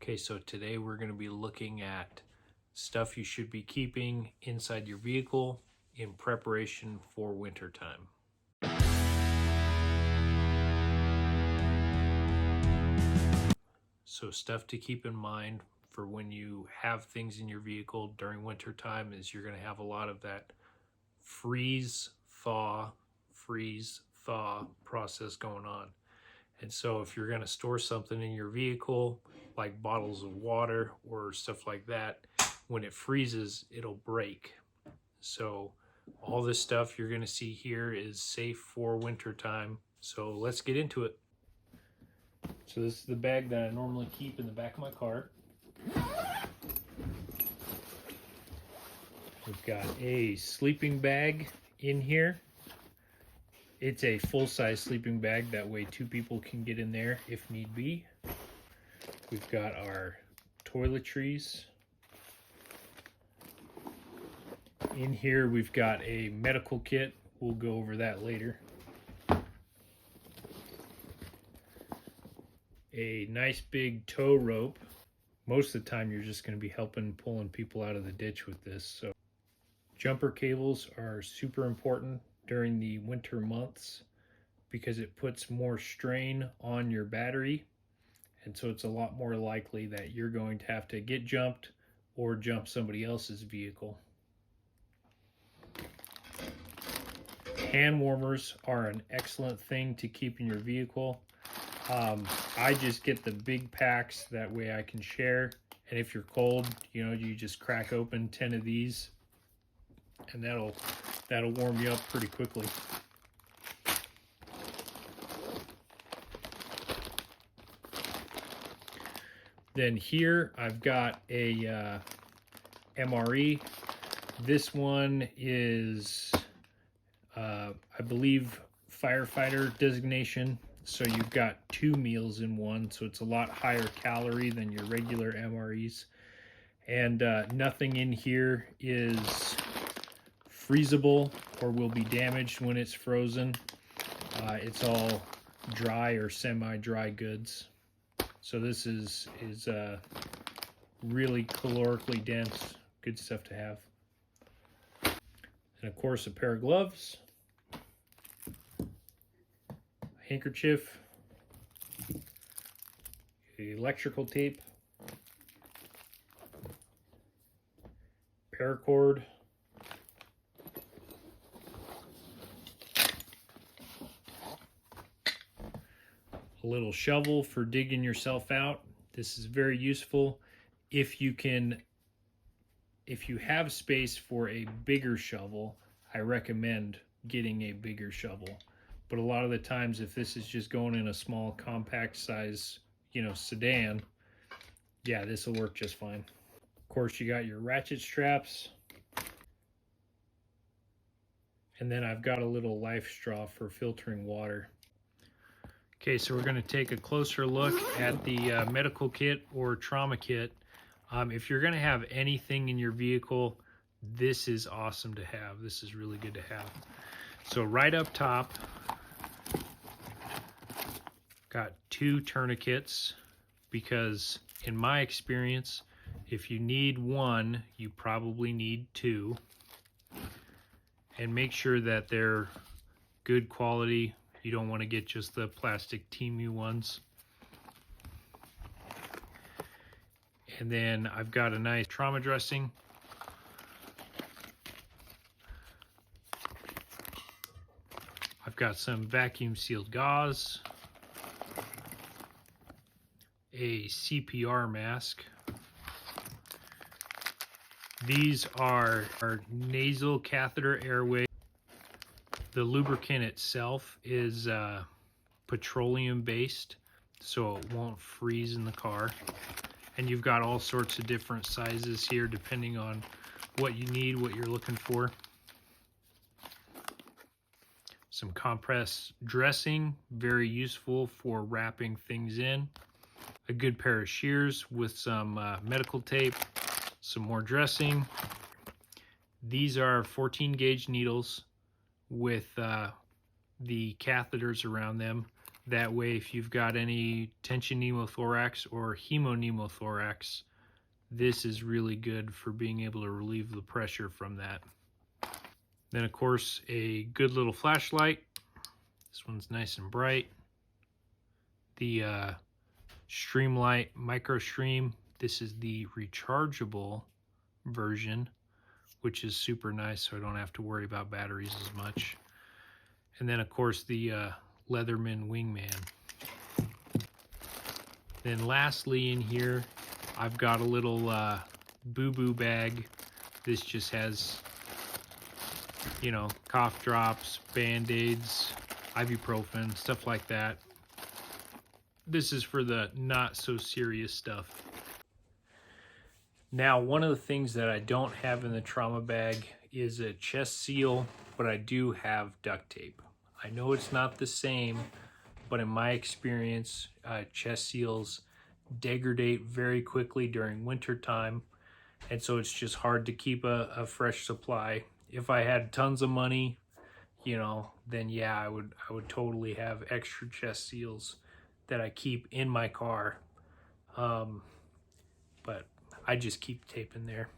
Okay, so today we're going to be looking at stuff you should be keeping inside your vehicle in preparation for winter time. So stuff to keep in mind for when you have things in your vehicle during winter time is you're going to have a lot of that freeze, thaw process going on. And so if you're going to store something in your vehicle, like bottles of water or stuff like that, when it freezes, it'll break. So all this stuff you're going to see here is safe for winter time. So let's get into it. So this is the bag that I normally keep in the back of my car. We've got a sleeping bag in here. It's a full-size sleeping bag, that way two people can get in there if need be. We've got our toiletries. In here we've got a medical kit. We'll go over that later. A nice big tow rope. Most of the time you're just going to be pulling people out of the ditch with this. So jumper cables are super important during the winter months because it puts more strain on your battery, and so it's a lot more likely that you're going to have to get jumped or jump somebody else's vehicle. Hand warmers are an excellent thing to keep in your vehicle. I just get the big packs, that way I can share, and if you're cold, you just crack open 10 of these and that'll warm you up pretty quickly. Then here I've got a MRE. This one is I believe firefighter designation, so you've got 2 meals in one, so it's a lot higher calorie than your regular MREs. And nothing in here is freezable or will be damaged when it's frozen. It's all dry or semi-dry goods. So this is really calorically dense, good stuff to have. And of course a pair of gloves, a handkerchief, electrical tape, paracord, a little shovel for digging yourself out. This is very useful if you have space for a bigger shovel. I recommend getting a bigger shovel, but a lot of the times if this is just going in a small compact size sedan, yeah, this will work just fine. Of course you got your ratchet straps, and then I've got a little life straw for filtering water. Okay, so we're going to take a closer look at the medical kit or trauma kit. If you're going to have anything in your vehicle, this is awesome to have. This is really good to have. So right up top, got 2 tourniquets, because in my experience, if you need one, you probably need 2. And make sure that they're good quality. You don't want to get just the plastic Temu ones. And then I've got a nice trauma dressing. I've got some vacuum sealed gauze, a CPR mask. These are our nasal catheter airway. The lubricant itself is petroleum based, so it won't freeze in the car. And you've got all sorts of different sizes here depending on what you need, what you're looking for. Some compressed dressing, very useful for wrapping things in. A good pair of shears with some medical tape, some more dressing. These are 14 gauge needles with the catheters around them. That way, if you've got any tension pneumothorax or hemopneumothorax, this is really good for being able to relieve the pressure from that. Then, of course, a good little flashlight. This one's nice and bright. The Streamlight Micro Stream. This is the rechargeable version, which is super nice, so I don't have to worry about batteries as much. And then, of course, the Leatherman Wingman. Then lastly in here, I've got a little boo-boo bag. This just has, you know, cough drops, Band-Aids, ibuprofen, stuff like that. This is for the not so serious stuff. Now, one of the things that I don't have in the trauma bag is a chest seal, but I do have duct tape. I know it's not the same, but in my experience, chest seals degrade very quickly during winter time, and so it's just hard to keep a fresh supply. If I had tons of money, you know, then yeah, I would totally have extra chest seals that I keep in my car. But I just keep tape in there.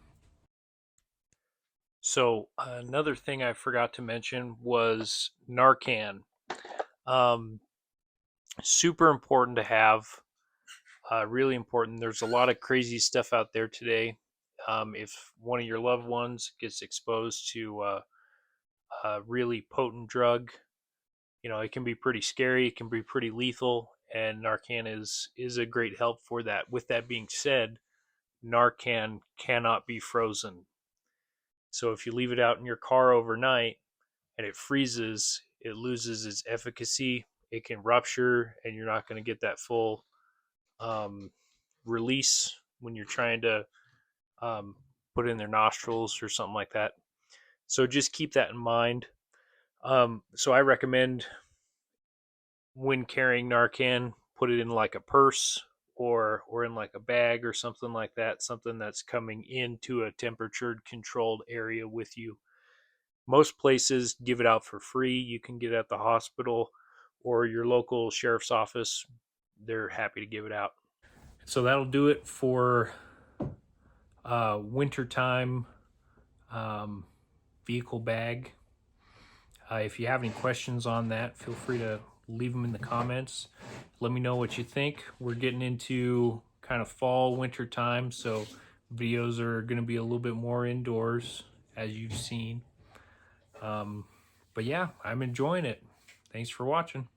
So another thing I forgot to mention was Narcan. Um, Super important to have. Really important. There's a lot of crazy stuff out there today. If one of your loved ones gets exposed to a really potent drug, you know, it can be pretty scary. It can be pretty lethal, and Narcan is a great help for that. With that being said, Narcan cannot be frozen. So if you leave it out in your car overnight and it freezes, it loses its efficacy. It can rupture, and you're not going to get that full um, release when you're trying to um, put in their nostrils or something like that. So just keep that in mind. So I recommend when carrying Narcan, put it in like a purse or in like a bag or something like that, something that's coming into a temperature controlled area with you. Most places give it out for free. You can get it at the hospital or your local sheriff's office. They're happy to give it out. So that'll do it for wintertime vehicle bag. If you have any questions on that, feel free to leave them in the comments. Let me know what you think. We're getting into kind of fall, winter time, so videos are going to be a little bit more indoors, as you've seen. But yeah, I'm enjoying it. Thanks for watching.